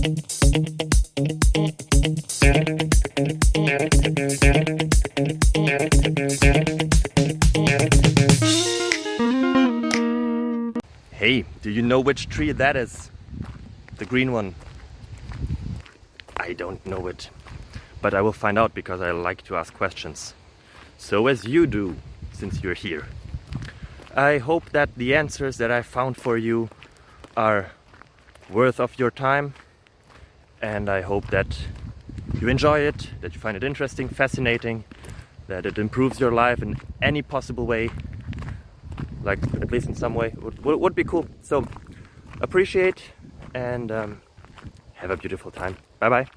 Hey, do you know which tree that is? The green one. I don't know it, but I will find out because I like to ask questions. So as you do, since you're here. I hope that the answers that I found for you are worth of your time, and I hope that you enjoy it, that you find it interesting, fascinating, that it improves your life in any possible way, like at least in some way, would be cool. So appreciate and have a beautiful time. Bye bye.